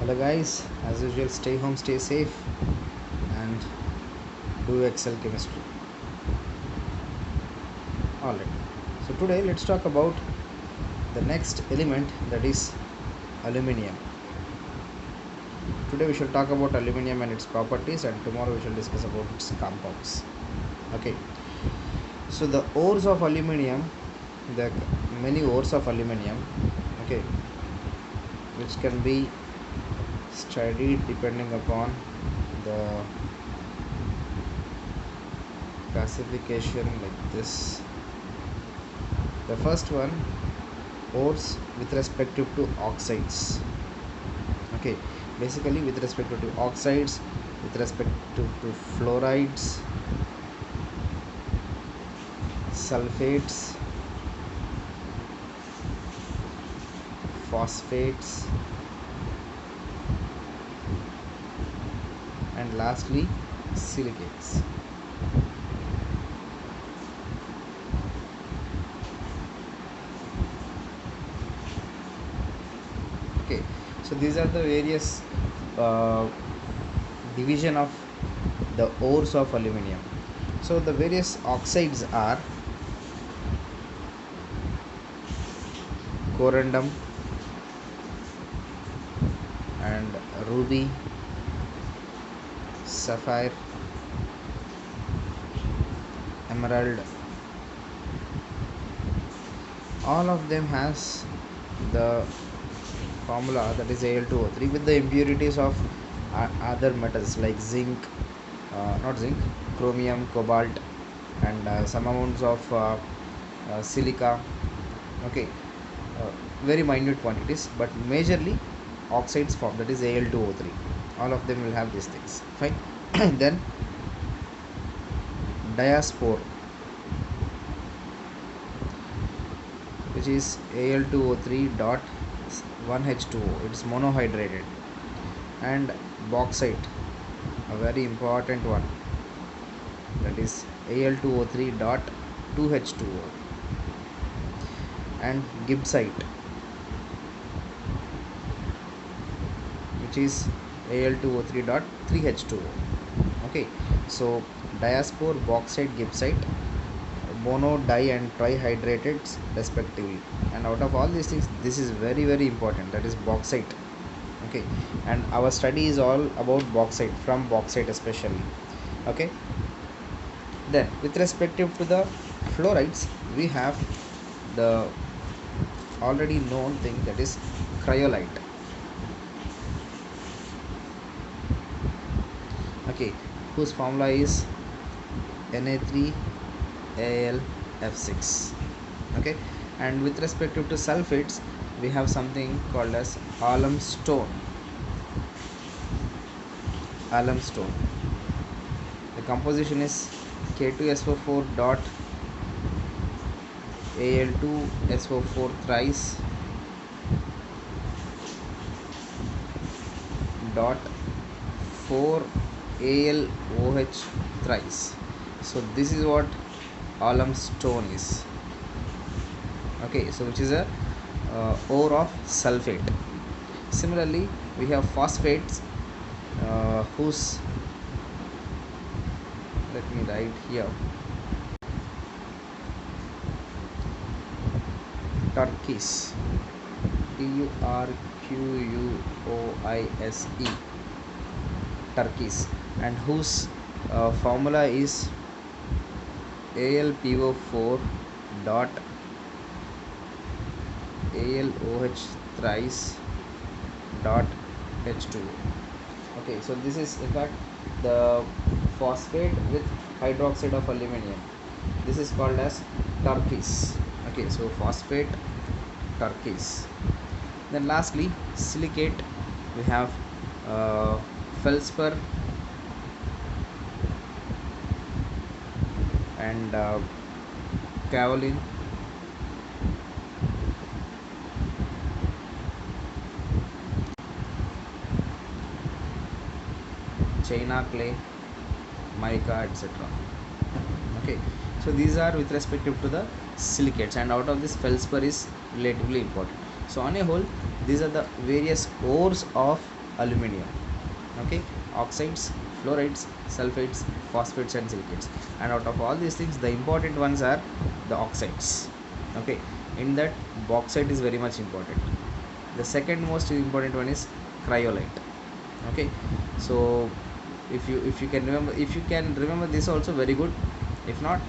Hello guys, as usual stay home, stay safe and do excel chemistry. Alright, so today let's talk about the next element, that is aluminium. Today we shall talk about aluminium and its properties, and tomorrow we shall discuss about its compounds. Okay, so the ores of aluminium, the many ores of aluminium, okay, which can be studied depending upon the classification like this. The first one, ores with respect to oxides. Okay, basically with respect to oxides, with respect to fluorides, sulfates, phosphates, and lastly silicates. Okay, so these are the various division of the ores of aluminium. So the various oxides are corundum and ruby, sapphire, emerald. All of them has the formula, that is Al2O3, with the impurities of other metals like zinc, not zinc, chromium, cobalt, and some amounts of silica. Okay, very minute quantities, but majorly oxides form, that is Al2O3. All of them will have these things. Fine. Then diaspore, which is Al2O3 dot 1H2O. It's monohydrated. And bauxite, a very important one, that is Al2O3 dot 2H2O. And gibbsite, which is Al2O3 dot 3H2O. Okay, so diaspore, bauxite, gibbsite, mono, di and trihydrated respectively. And out of all these things, this is very important, that is bauxite. Okay, and our study is all about bauxite, from bauxite especially. Okay, then with respect to the fluorides, we have the already known thing, that is cryolite. Okay, whose formula is Na3Al(F6). Okay, and with respect to sulfates, we have something called as alum stone. The composition is K2SO4 dot Al2SO4 thrice dot 4 AlOH thrice. So this is what alum stone is. Okay, so which is a ore of sulfate. Similarly, we have phosphates, whose, let me write here, turquoise, TURQUOISE, turquoise, and whose formula is AlPO4 dot AlOH thrice dot H2O. Okay, so this is in fact the phosphate with hydroxide of aluminium. This is called as turquoise. Okay, so phosphate, turquoise. Then lastly silicate, we have feldspar and kaolin, china clay, mica, etc. Okay, so these are with respect to the silicates, and out of this feldspar is relatively important. So on a whole, these are the various ores of aluminum. Okay, oxides, fluorides, sulfates, phosphates and silicates, and out of all these things the important ones are the oxides. Okay, in that bauxite is very much important. The second most important one is cryolite. Okay, so if you can remember this also, very good. If not,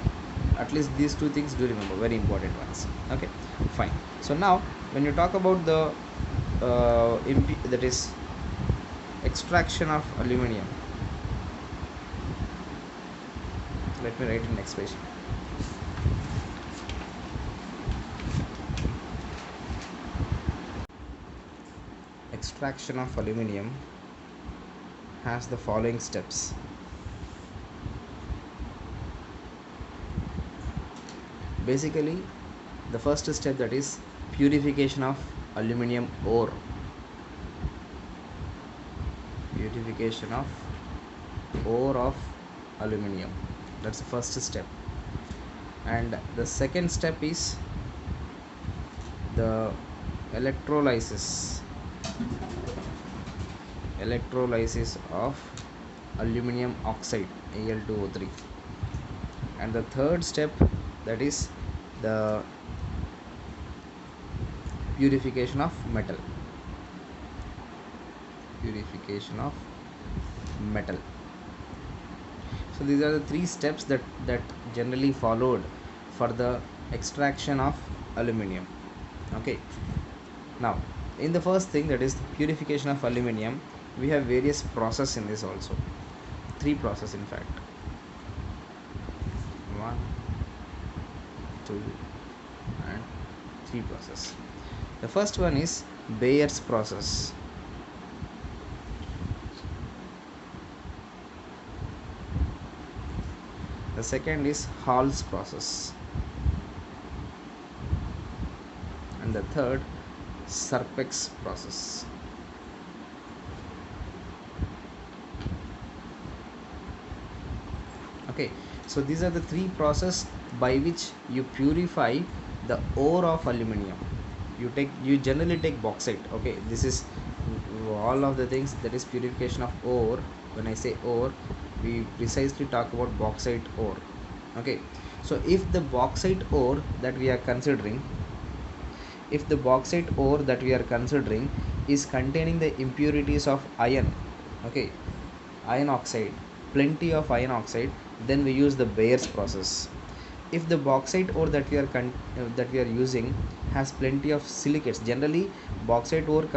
at least these two things do remember, very important ones. Okay, fine. So now when you talk about the that is extraction of aluminum, let me write in next page. Extraction of aluminum has the following steps. Basically, the first step, that is purification of aluminum ore. Purification of ore of aluminum, that's the first step. And the second step is the electrolysis of aluminum oxide, Al2O3. And the third step, that is the purification of metal. So these are the three steps that generally followed for the extraction of aluminum. Okay, now in the first thing, that is purification of aluminum, we have various process in this also. Three process in fact. 1, 2 and 3 process. The first one is Bayer's process. The second is Hall's process. And the third, Serpek's process. Okay, so these are the three processes by which you purify the ore of aluminum. You generally take bauxite. Okay, this is all of the things, that is purification of ore. When I say ore, we precisely talk about bauxite ore. Okay, so if the bauxite ore that we are considering, is containing the impurities of iron, okay, iron oxide, plenty of iron oxide, then we use the Bayer's process. If the bauxite ore that we are using has plenty of silicates, generally bauxite ore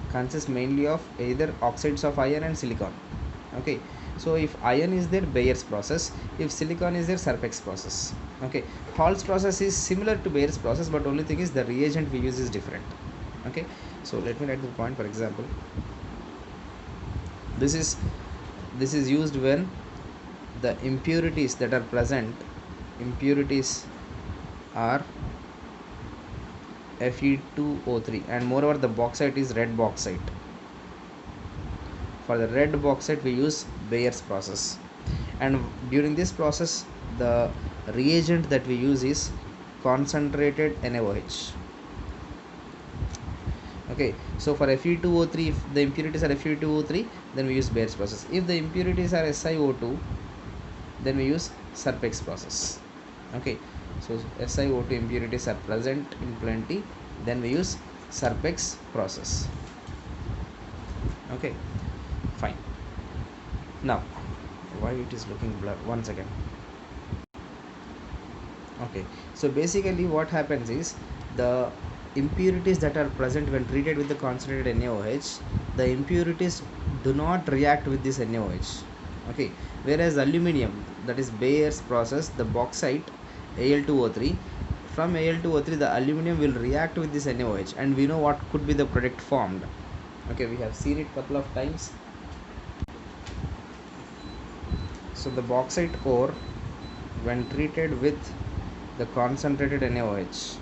consists mainly of either oxides of iron and silicon. Okay, so if iron is there, Bayer's process. If silicon is there, Serpek's process. Okay, Hall's process is similar to Bayer's process, but only thing is the reagent we use is different. Okay, so let me write the point. For example, this is used when the impurities that are present, are Fe2O3, and moreover the bauxite is red bauxite. For the red bauxite we use Bayer's process, and during this process the reagent that we use is concentrated NaOH. Okay, so for Fe2O3, if the impurities are Fe2O3, then we use Bayer's process. If the impurities are SiO2, then we use Serpek's process. Okay, so SiO2 impurities are present in plenty, then we use Serpek's process. Okay, fine. Now why it is looking blur, one second. Okay, so basically what happens is, the impurities that are present when treated with the concentrated NaOH, the impurities do not react with this NaOH. Okay, whereas aluminum, that is Bayer's process, the bauxite Al2O3, from Al2O3 the aluminum will react with this NaOH, and we know what could be the product formed. Okay, we have seen it couple of times. So the bauxite ore, when treated with the concentrated NaOH,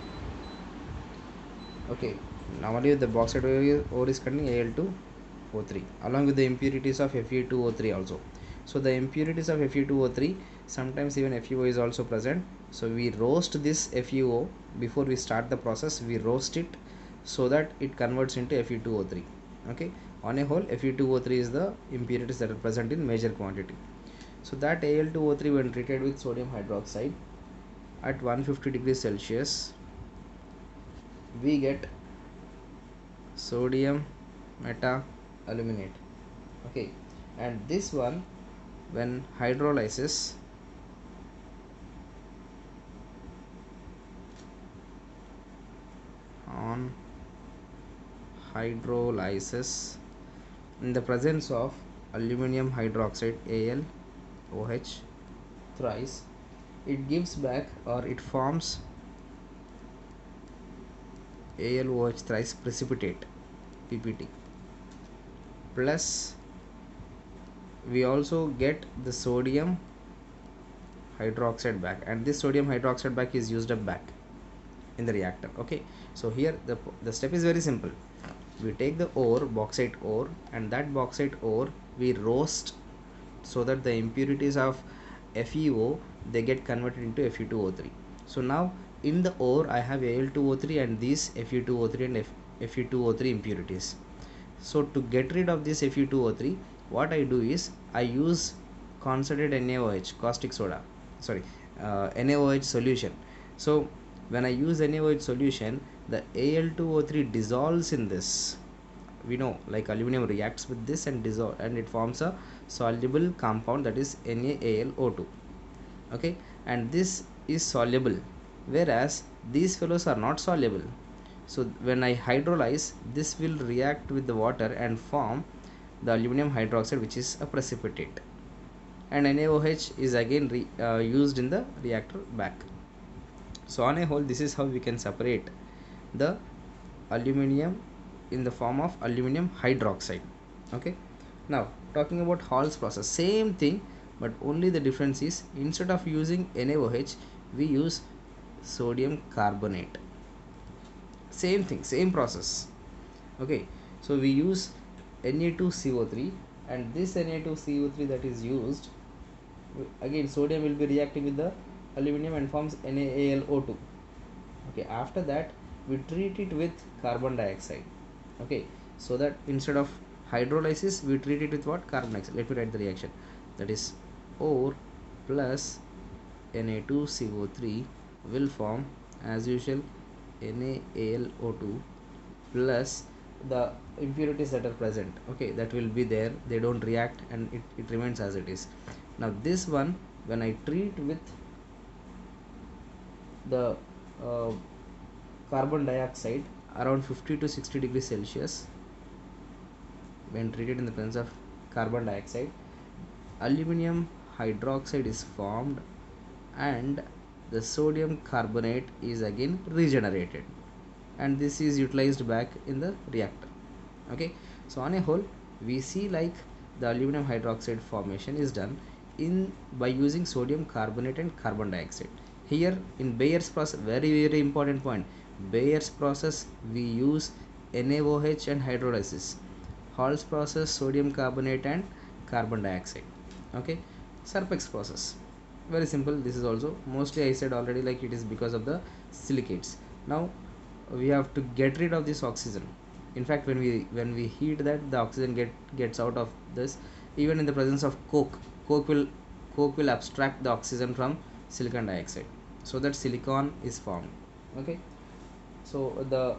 okay, normally the bauxite ore is containing Al2O3 along with the impurities of Fe2O3 also. So the impurities of Fe2O3, sometimes even FeO is also present. So we roast this FeO before we start the process. We roast it so that it converts into Fe2O3. Okay, on a whole, Fe2O3 is the impurities that are present in major quantity. So that Al2O3, when treated with sodium hydroxide at 150 degrees Celsius, we get sodium meta aluminate. Okay, and this one, when hydrolysis, on hydrolysis in the presence of aluminum hydroxide AlOH thrice, it gives back, or it forms AlOH thrice precipitate PPT, plus we also get the sodium hydroxide back, and this sodium hydroxide back is used up back in the reactor. Okay, so here the step is very simple. We take the ore, bauxite ore, and that bauxite ore we roast so that the impurities of FeO, they get converted into Fe2O3. So now in the ore I have Al2O3 and these Fe2O3 and Fe2O3 impurities. So to get rid of this Fe2O3, what I do is I use concentrated NaOH, caustic soda, sorry, NaOH solution. So when I use NaOH solution, the Al2O3 dissolves in this. We know, like, aluminum reacts with this and dissolve, and it forms a soluble compound, that is NaAlO2. Okay, and this is soluble, whereas these fellows are not soluble. So when I hydrolyze, this will react with the water and form the aluminum hydroxide, which is a precipitate, and NaOH is again used in the reactor back. So on a whole, this is how we can separate the aluminum in the form of aluminum hydroxide. Okay, now talking about Hall's process, same thing, but only the difference is, instead of using NaOH, we use sodium carbonate. Same thing, same process. Okay, so we use Na2CO3, and this Na2CO3 that is used, again sodium will be reacting with the aluminum and forms NaAlO2. Okay, after that we treat it with carbon dioxide. Okay, so that instead of hydrolysis, we treat it with what? Carbon dioxide. Let me write the reaction. That is, ore plus Na2CO3 will form, as usual, NaAlO2 plus the impurities that are present. Okay, that will be there, they don't react, and it remains as it is. Now this one, when I treat with the uh, carbon dioxide around 50 to 60 degrees Celsius, when treated in the presence of carbon dioxide, aluminum hydroxide is formed, and the sodium carbonate is again regenerated, and this is utilized back in the reactor. Okay, so on a whole, we see like the aluminum hydroxide formation is done in by using sodium carbonate and carbon dioxide. Here in Bayer's process, very important point, Bayer's process, we use NaOH and hydrolysis. Hall's process, sodium carbonate and carbon dioxide. Okay, Serpek's process, very simple. This is also mostly, I said already, like, it is because of the silicates. Now we have to get rid of this oxygen. In fact, when we heat that, the oxygen gets out of this. Even in the presence of coke will abstract the oxygen from silicon dioxide, so that silicon is formed. Okay, so the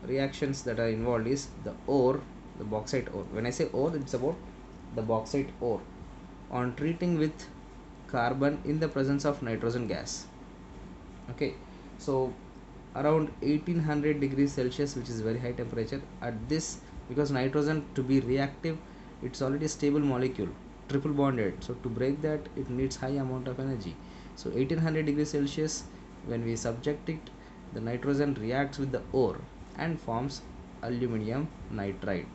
reactions that are involved is the ore, the bauxite ore. When I say ore, it's about the bauxite ore. On treating with carbon in the presence of nitrogen gas. Okay, so around 1800 degrees Celsius, which is very high temperature at this, because nitrogen, to be reactive, it's already a stable molecule, triple bonded, so to break that it needs high amount of energy. So 1800 degrees Celsius, when we subject it, the nitrogen reacts with the ore and forms aluminum nitride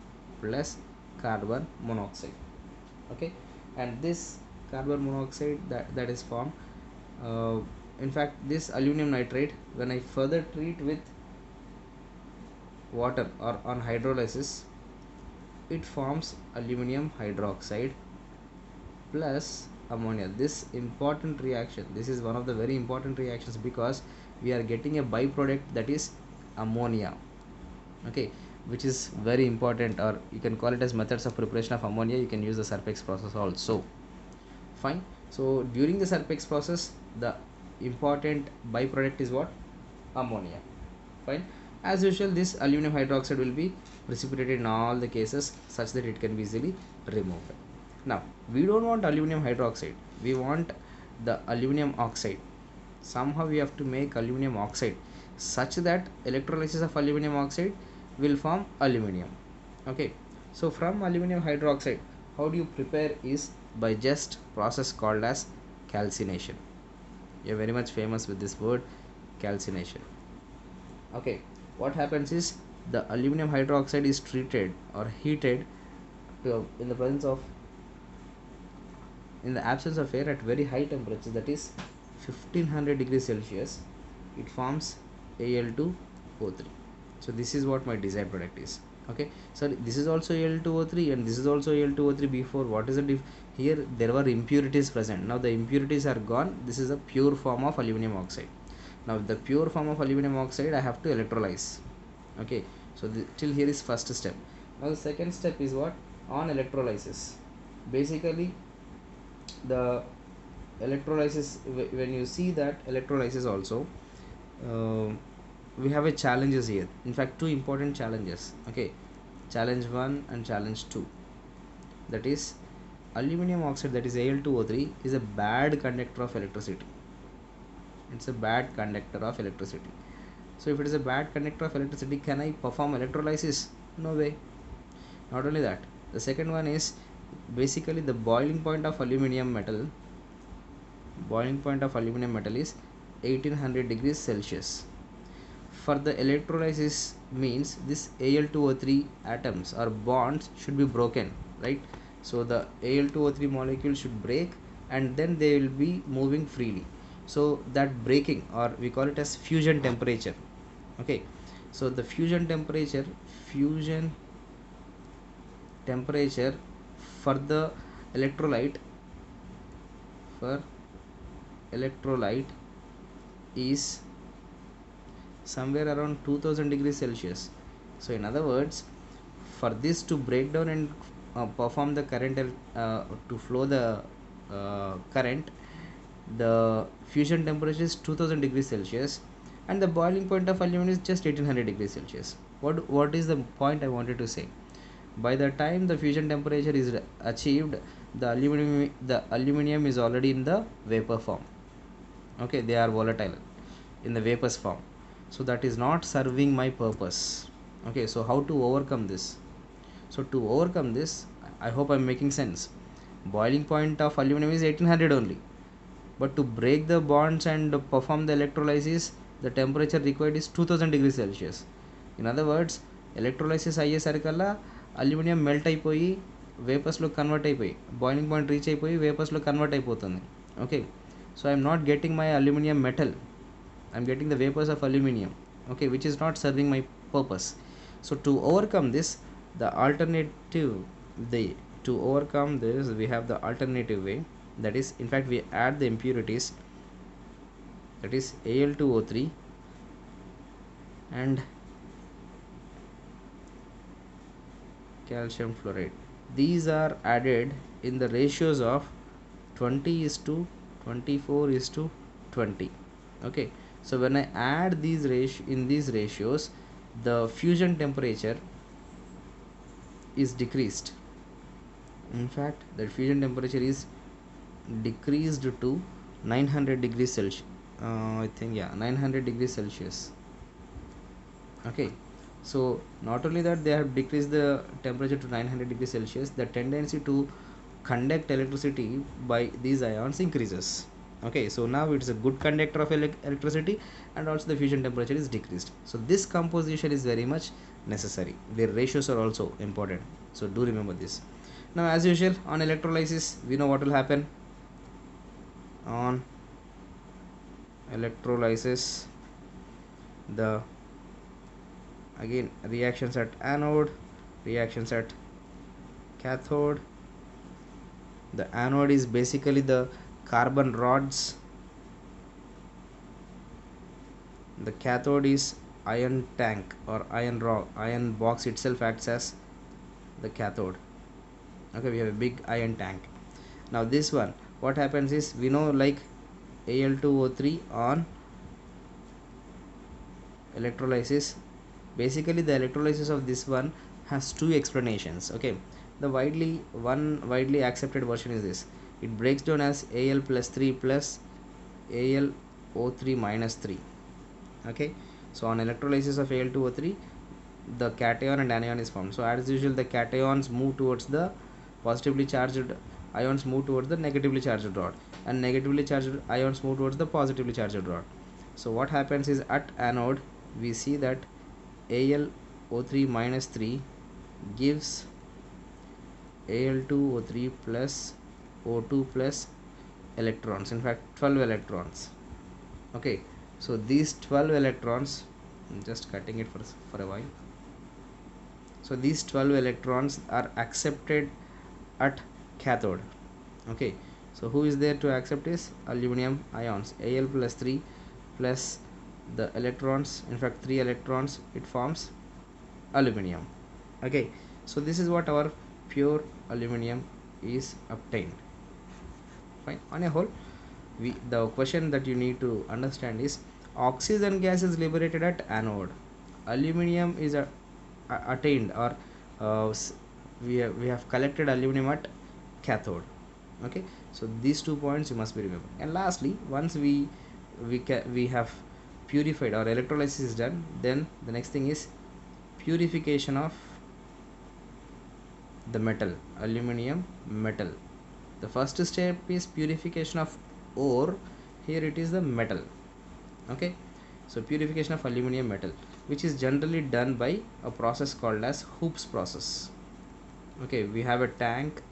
plus carbon monoxide. Okay, and this carbon monoxide that is formed, uh, in fact, this aluminum nitrate, when I further treat with water or on hydrolysis, it forms aluminum hydroxide plus ammonia. This important reaction, this is one of the very important reactions, because we are getting a byproduct, that is ammonia. Okay, which is very important, or you can call it as methods of preparation of ammonia. You can use the Serpex process also. Fine. So during the Serpex process, the important byproduct is what? Ammonia. Fine. As usual, this aluminum hydroxide will be precipitated in all the cases such that it can be easily removed. Now we don't want aluminum hydroxide, we want the aluminum oxide. Somehow we have to make aluminum oxide such that electrolysis of aluminum oxide will form aluminum. Okay, so from aluminum hydroxide, how do you prepare is by just process called as calcination. You're very much famous with this word, calcination. Okay, what happens is the aluminum hydroxide is treated or heated in the presence of, in the absence of air at very high temperature, that is 1500 degrees Celsius. It forms Al2O3. So this is what my desired product is. Okay, so this is also Al2O3 and this is also Al2O3. Before, what is the here there were impurities present. Now the impurities are gone. This is a pure form of aluminum oxide. Now the pure form of aluminum oxide I have to electrolyze. Okay, so till here is first step. Now the second step is what? On electrolysis. Basically the electrolysis, when you see that electrolysis also, we have a challenges here. In fact, two important challenges. Okay, challenge 1 and challenge 2. That is, aluminum oxide, that is Al2O3, is a bad conductor of electricity. It's a bad conductor of electricity. So if it is a bad conductor of electricity, can I perform electrolysis? No way. Not only that, the second one is basically the boiling point of aluminum metal. Boiling point of aluminum metal is 1800 degrees Celsius. For the electrolysis means this Al2O3 atoms or bonds should be broken, right? So the Al2O3 molecule should break and then they will be moving freely. So that breaking, or we call it as fusion temperature. Okay, so the fusion temperature for the electrolyte is somewhere around 2000 degrees Celsius. So in other words, for this to break down and perform the current, to flow the current, the fusion temperature is 2000 degrees Celsius and the boiling point of aluminum is just 1800 degrees Celsius. What is the point I wanted to say? By the time the fusion temperature is achieved, the aluminum is already in the vapor form. Okay, they are volatile in the vapors form, so that is not serving my purpose. Okay, so how to overcome this? So to overcome this, I hope I'm making sense. Boiling point of aluminum is 1800 only, but to break the bonds and perform the electrolysis, the temperature required is 2000 degrees Celsius. In other words, electrolysis అయ్యేసరికల్లా aluminium melt అయిపోయి వేపర్స్లో convert అయిపోయి boiling point reach అయిపోయి వేపర్స్లో convert అయిపోతుంది. Okay, so I'm not getting my aluminum metal, I'm getting the vapors of aluminum, okay, which is not serving my purpose. So to overcome this, to overcome this, we have the alternative way. That is, in fact, we add the impurities, that is Al2O3 and calcium fluoride. These are added in the ratios of 20:24:20. Okay, so when I add these ratios, the fusion temperature is decreased. In fact, the fusion temperature is decreased to 900 degrees Celsius. I think, yeah, 900 degrees Celsius. Okay, so not only that, they have decreased the temperature to 900 degrees Celsius, the tendency to conduct electricity by these ions increases. Okay, so now it's a good conductor of electricity, and also the fusion temperature is decreased. So this composition is very much necessary. Their ratios are also important, so do remember this. Now, as usual, on electrolysis, we know what will happen. On electrolysis, the again reactions at anode, reactions at cathode. The anode is basically the carbon rods, the cathode is iron tank or iron box itself acts as the cathode. Okay, we have a big iron tank. Now this one, what happens is, we know like Al2O3 on electrolysis. Basically the electrolysis of this one has two explanations. Okay, the widely accepted version is this: it breaks down as Al plus 3 plus AlO3 minus 3. Okay, so on electrolysis of Al2O3, the cation and anion is formed. So as usual, the cations move towards the positively charged, ions move towards the negatively charged rod, and negatively charged ions move towards the positively charged rod. So what happens is, at anode we see that AlO3 minus 3 gives Al2O3 plus O2 plus electrons, in fact 12 electrons. Okay, so these 12 electrons, I'm just cutting it for a while. So these 12 electrons are accepted at cathode. Okay, so who is there to accept is aluminum ions, Al plus 3 plus the electrons, in fact 3 electrons, it forms aluminum. Okay, so this is what our pure aluminum is obtained. Fine. On a whole, the question that you need to understand is, oxygen gas is liberated at anode, aluminum is attained, or we have collected aluminum at cathode. Okay, so these 2 points you must be remembered. And lastly, once we have purified, or electrolysis is done, then the next thing is purification of the metal, aluminum metal. The first step is purification of ore. Here it is the metal. Okay, so purification of aluminum metal, which is generally done by a process called as Hoops process. Okay, we have a tank.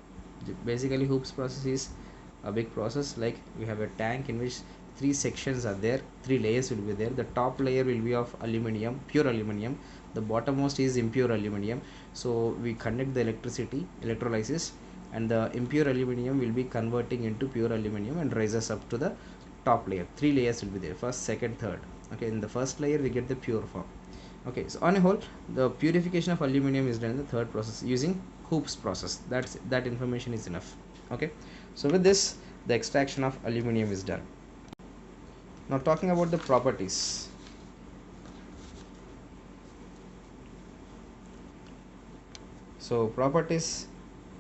Basically Hoops process is a big process. Like, we have a tank in which 3 sections are there, 3 layers will be there. The top layer will be of aluminum, pure aluminum. The bottommost is impure aluminum. So we conduct the electrolysis, and the impure aluminum will be converting into pure aluminum and rises up to the top layer. 3 layers will be there: first, second, third. Okay, in the first layer we get the pure form. Okay, so on a whole, the purification of aluminum is done in the third process using Hoops process. That information is enough. Okay, so with this, the extraction of aluminum is done. Now talking about the properties. So properties,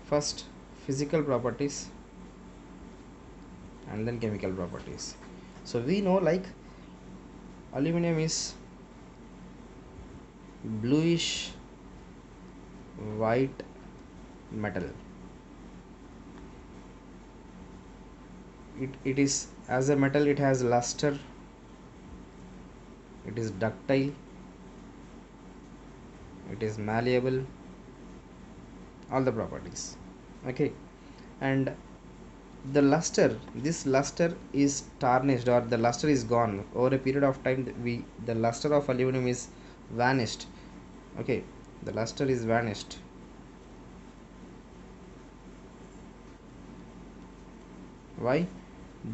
first physical properties and then chemical properties. So we know like aluminum is bluish white metal. It is, as a metal, it has luster, it is ductile, it is malleable, all the properties. Okay, and the luster, this luster is tarnished, or the luster is gone over a period of time. The luster of aluminum is vanished. Okay, the luster is vanished. Why?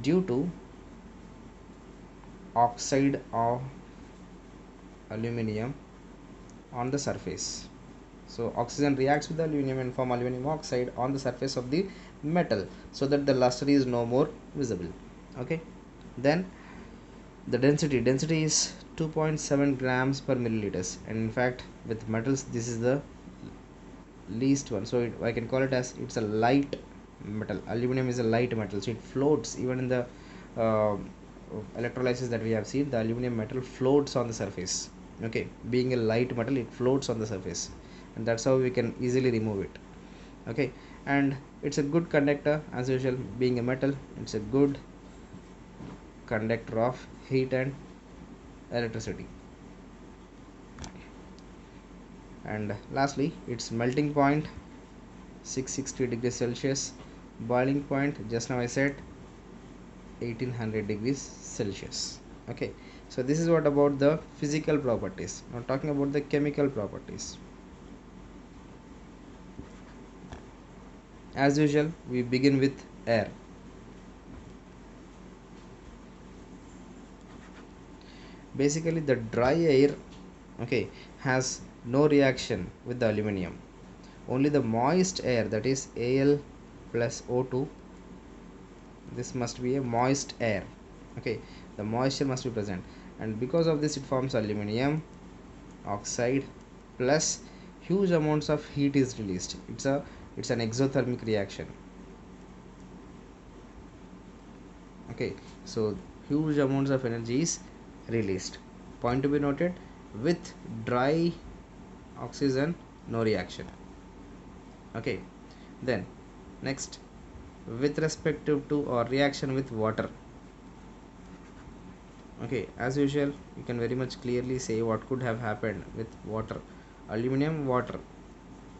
Due to oxide of aluminum on the surface. So oxygen reacts with the aluminum and form aluminum oxide on the surface of the metal, so that the luster is no more visible. Okay, then the density is 2.7 grams per milliliters, and in fact with metals this is the least one. So I can call it as, it's a light metal. Aluminum is a light metal, so it floats. Even in the electrolysis that we have seen, the aluminum metal floats on the surface. Okay, being a light metal, it floats on the surface, and that's how we can easily remove it. Okay, and it's a good conductor. As usual, being a metal, it's a good conductor of heat and electricity. And lastly, its melting point 660 degrees Celsius, boiling point, just now I said 1800 degrees Celsius. Okay, so this is what about the physical properties. Now talking about the chemical properties. As usual, we begin with air. Basically the dry air okay, has no reaction with the aluminum. Only the moist air, that is Al plus O2, this must be a moist air, okay, the moisture must be present, and because of this it forms aluminum oxide plus huge amounts of heat is released. It's an exothermic reaction, okay. So huge amounts of energy is released. Point to be noted, with dry oxygen no reaction, okay. Then next, with respect to or reaction with water, okay, as usual you can very much clearly say what could have happened with water. Aluminum water,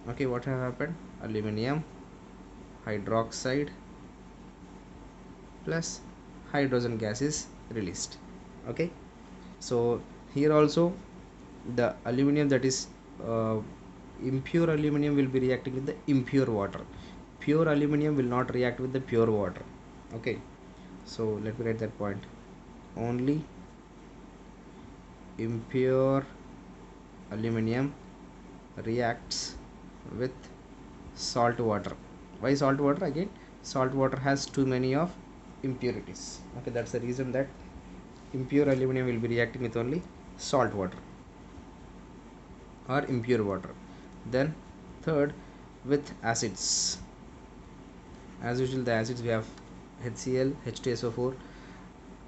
okay, what have happened? Aluminum hydroxide plus hydrogen gas is released, okay. So here also the aluminum, that is uh, impure aluminum, will be reacting with the impure water. Pure aluminum will not react with the pure water, okay. So let me write that point. Only impure aluminum reacts with salt water. Why salt water? Again, salt water has too many of impurities, okay. That's the reason that impure aluminum will be reacting with only salt water or impure water. Then third, with acids. As usual, the acids we have HCl, H2SO4,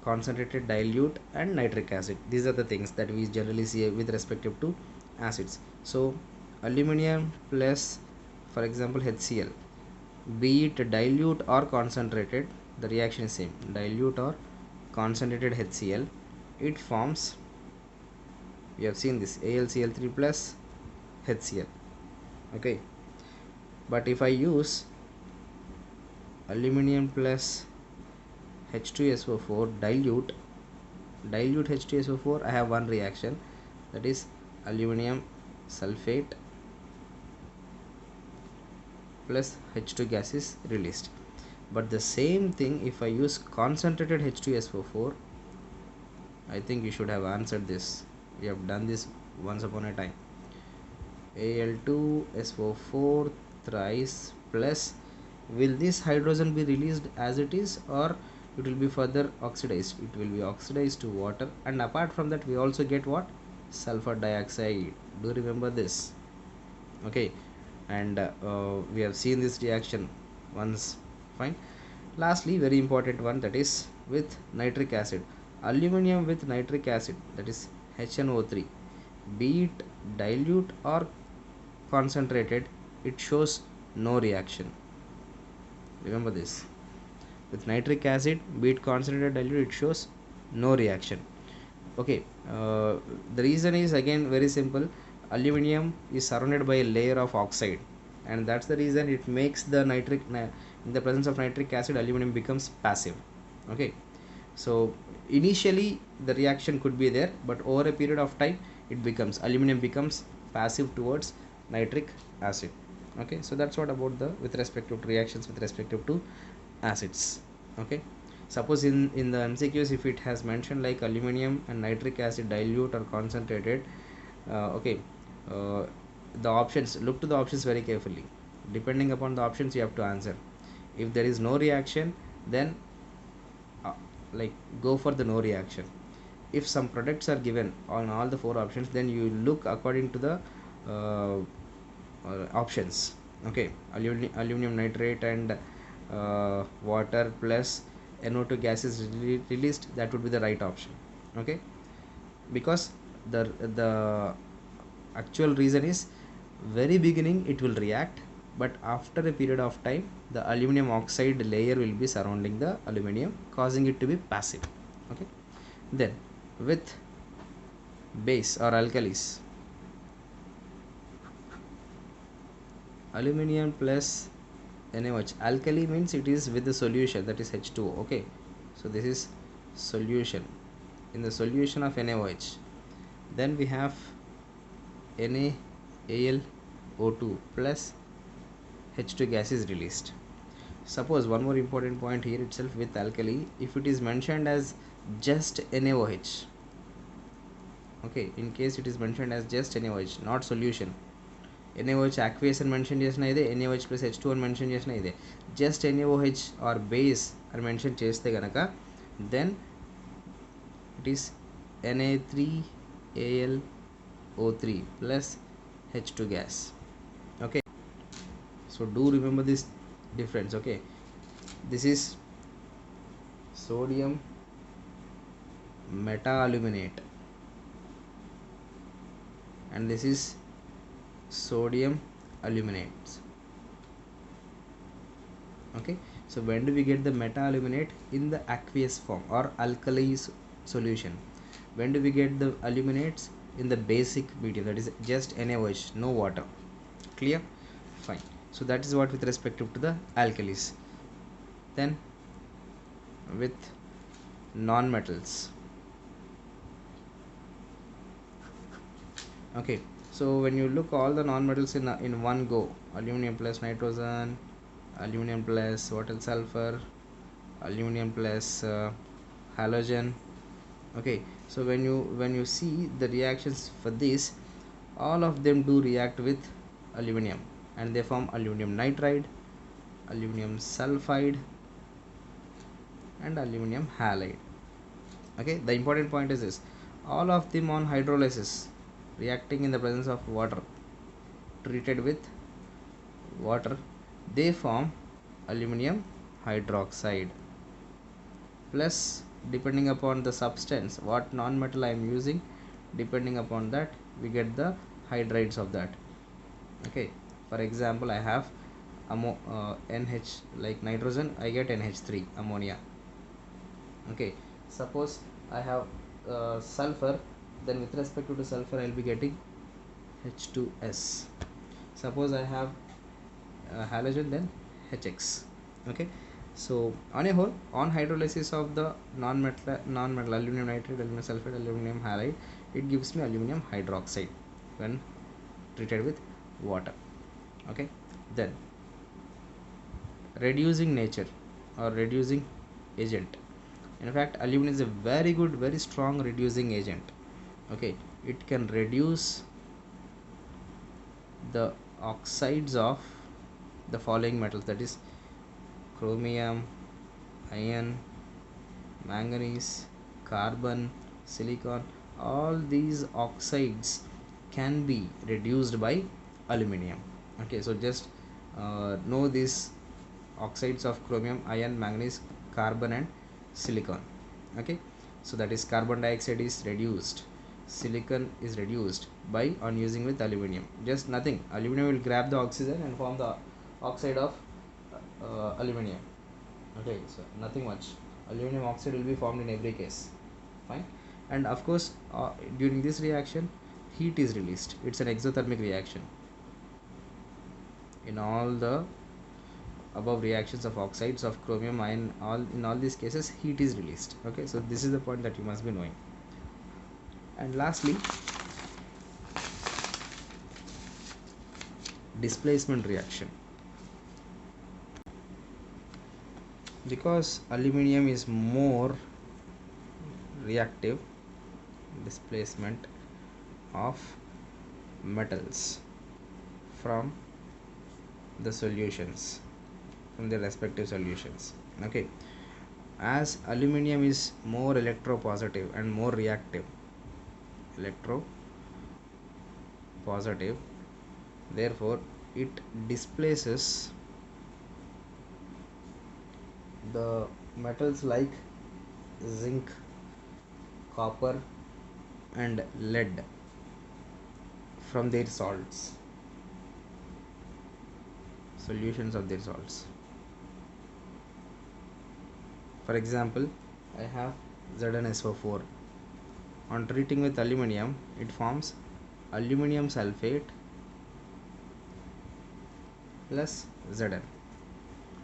concentrated, dilute, and nitric acid. These are the things that we generally see with respect to acids. So aluminum plus, for example, HCl, be it dilute or concentrated, the reaction is same. Dilute or concentrated HCl, it forms, we have seen this, AlCl3 plus HCl, okay. But if I use aluminum plus H2SO4 dilute H2SO4, I have one reaction, that is aluminum sulfate plus H2 gas is released. But the same thing if I use concentrated H2SO4, I think you should have answered this. We have done this once upon a time. Al2SO4 thrice plus, will this hydrogen be released as it is, or it will be further oxidized? It will be oxidized to water, and apart from that we also get what? Sulfur dioxide. Do you remember this? Okay. And we have seen this reaction once, fine. Lastly, very important one, that is with nitric acid. Aluminum with nitric acid, that is HNO3, be it dilute or concentrated, it shows no reaction. Remember this, with nitric acid, be it concentrated, dilute, it shows no reaction, okay. The reason is again very simple. Aluminum is surrounded by a layer of oxide, and that's the reason it makes the in the presence of nitric acid, aluminum becomes passive, okay. So initially the reaction could be there, but over a period of time aluminum becomes passive towards nitric acid, okay. So that's what about the with respect to reactions with respect to acids, okay. Suppose in the MCQs, if it has mentioned like aluminum and nitric acid dilute or concentrated, okay, uh, the options, look to the options very carefully. Depending upon the options you have to answer. If there is no reaction, then like go for the no reaction. If some products are given on all the four options, then you look according to the options, okay. Aluminum nitrate and water plus NO2 gas is released, that would be the right option, okay. Because the actual reason is, very beginning it will react, but after a period of time the aluminum oxide layer will be surrounding the aluminum, causing it to be passive, okay. Then with base or alkalis, aluminum plus NaOH, alkali means it is with the solution, that is H2O, okay. So this is solution, in the solution of NaOH, then we have NaAlO2 plus H2 gas is released. Suppose one more important point here itself with alkali, if it is mentioned as just NaOH, Okay, in case it is mentioned as just NaOH, not solution. NaOH aqueous అని mention చేసిన ఇదే, NaOH plus H2 అని mention చేసిన ఇదే. Just NaOH or base అని mention చేస్తే కనుక then it is Na3Al O3 plus H2 gas. Okay, so do remember this difference. Okay, this is sodium meta-aluminate and this is sodium aluminates. Okay, so when do we get the meta-aluminate? In the aqueous form or alkali solution. When do we get the aluminates? In the basic medium, that is just NaOH, no water. Clear? Fine. So that is what with respect to the alkalis. Then with non-metals. Okay, so when you look all the non-metals in one go, aluminum plus nitrogen, aluminum plus what else, sulfur, aluminum plus halogen. Okay, so when you see the reactions for this, all of them do react with aluminum and they form aluminum nitride, aluminum sulfide and aluminum halide. Okay, the important point is this: all of them on hydrolysis reacting in the presence of water, treated with water, they form aluminum hydroxide. Plus, depending upon the substance, what non-metal I am using, depending upon that we get the hydrides of that. Okay, for example, I have NH, like nitrogen, I get NH3 ammonia. Okay, suppose I have sulfur, then with respect to the sulfur I will be getting H2S. Suppose I have halogen, then HX. Okay, so on a whole, on hydrolysis of the non-metal aluminum nitride, aluminum sulfide, aluminum halide, it gives me aluminum hydroxide when treated with water. Okay, then reducing nature or reducing agent. In fact, aluminum is a very good, very strong reducing agent. Okay, it can reduce the oxides of the following metals, that is chromium, iron, manganese, carbon, silicon. All these oxides can be reduced by aluminum. Okay, so just know these oxides of chromium, iron, manganese, carbon and silicon. Okay, so that is carbon dioxide is reduced, silicon is reduced by on using with aluminum. Just nothing, aluminum will grab the oxygen and form the oxide of aluminum. Okay, so nothing much, aluminum oxide will be formed in every case. Fine. And of course, during this reaction heat is released. It's an exothermic reaction. In all the above reactions of oxides of chromium, iron, in all these cases heat is released. Okay, so this is the point that you must be knowing. And lastly, displacement reaction. Because aluminum is more reactive, displacement of metals from the solutions, from their respective solutions. Okay, as aluminum is more electropositive and more reactive, electropositive, therefore it displaces the metals like zinc, copper and lead from their salts, solutions of their salts. For example, I have ZnSO4. On treating with aluminum, it forms aluminum sulfate plus Zn.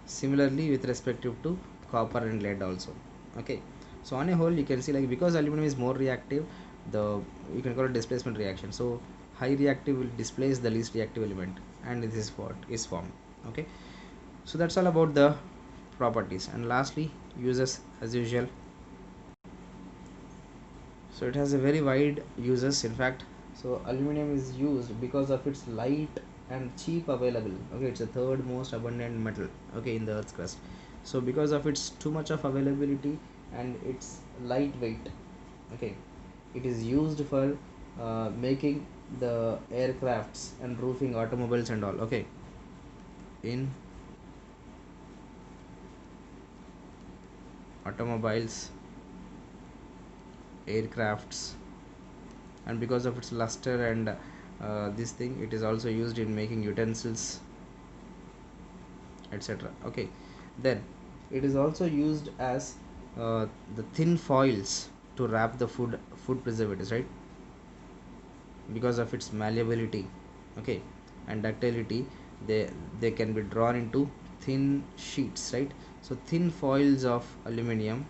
Similarly with respect to copper and lead also. Okay, so on a whole you can see, like, because aluminum is more reactive, you can call it displacement reaction. So high reactive will displace the least reactive element and this is what is formed. Okay, so that's all about the properties. And lastly, uses as usual. So it has a very wide uses, in fact. So aluminum is used because of its light and cheap available. Okay, it's the third most abundant metal, okay, in the earth's crust. So because of its too much of availability and its lightweight, okay, it is used for making the aircrafts and roofing automobiles and all, okay, in automobiles, aircrafts, and because of its luster and this thing, it is also used in making utensils, etc. Okay, then it is also used as the thin foils to wrap the food preservatives, right? Because of its malleability, okay, and ductility, they can be drawn into thin sheets, right? So thin foils of aluminum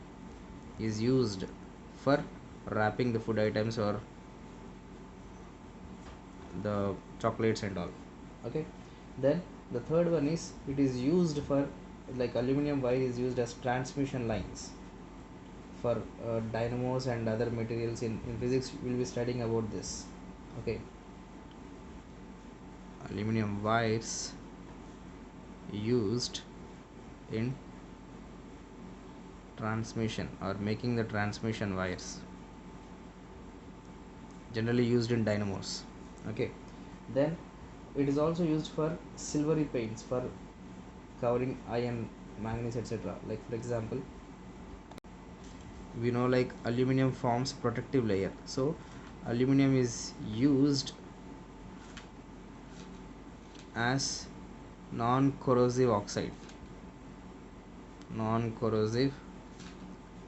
is used for wrapping the food items or the chocolates and all, okay. Then the third one is, it is used for, like, aluminum wire is used as transmission lines for dynamos and other materials. In physics we will be studying about this, okay. Aluminum wires used in transmission or making the transmission wires, generally used in dynamos, okay. Then it is also used for silvery paints for covering iron, manganese, etc. Like for example, we know, like, aluminum forms protective layer, so aluminum is used as non-corrosive oxide, non-corrosive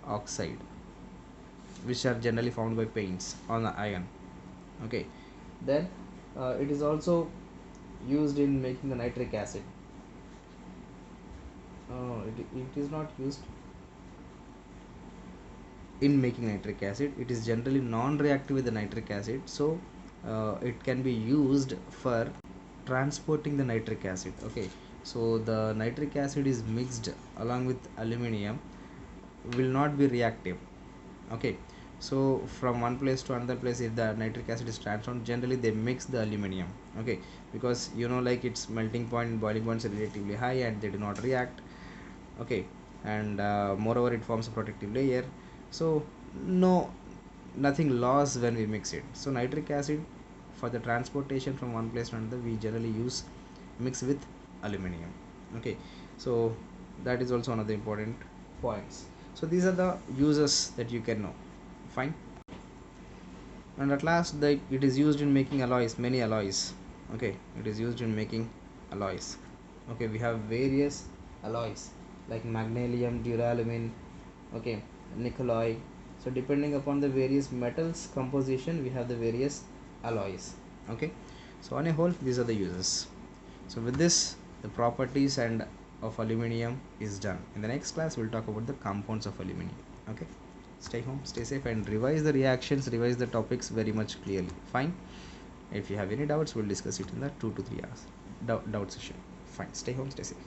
oxide, which are generally found by paints on the iron, okay. Then it is also used in making the nitric acid. It is not used in making nitric acid. It is generally non-reactive with the nitric acid, so it can be used for transporting the nitric acid, okay. So the nitric acid is mixed along with aluminum, will not be reactive, okay. So from one place to another place, if the nitric acid is transformed, generally they mix the aluminum, okay, because like its melting point and boiling points are relatively high and they do not react, okay. And moreover, it forms a protective layer, so no nothing lost when we mix it. So nitric acid, for the transportation from one place to another, we generally use mix with aluminum, okay. So that is also one of the important points. So these are the uses that you can know, fine. And at last, it is used in making alloys, many alloys, okay. It is used in making alloys, okay. We have various alloys like magnesium, duralumin, okay, nickel alloy. So depending upon the various metals composition, we have the various alloys, okay. So on a whole, these are the uses. So with this, the properties and of aluminium is done. In the next class, we'll talk about the compounds of aluminium, okay. Stay home, stay safe, and revise the reactions, revise the topics very much clearly, fine. If you have any doubts, we'll discuss it in the 2 to 3 hours doubt session, fine. Stay home, stay safe.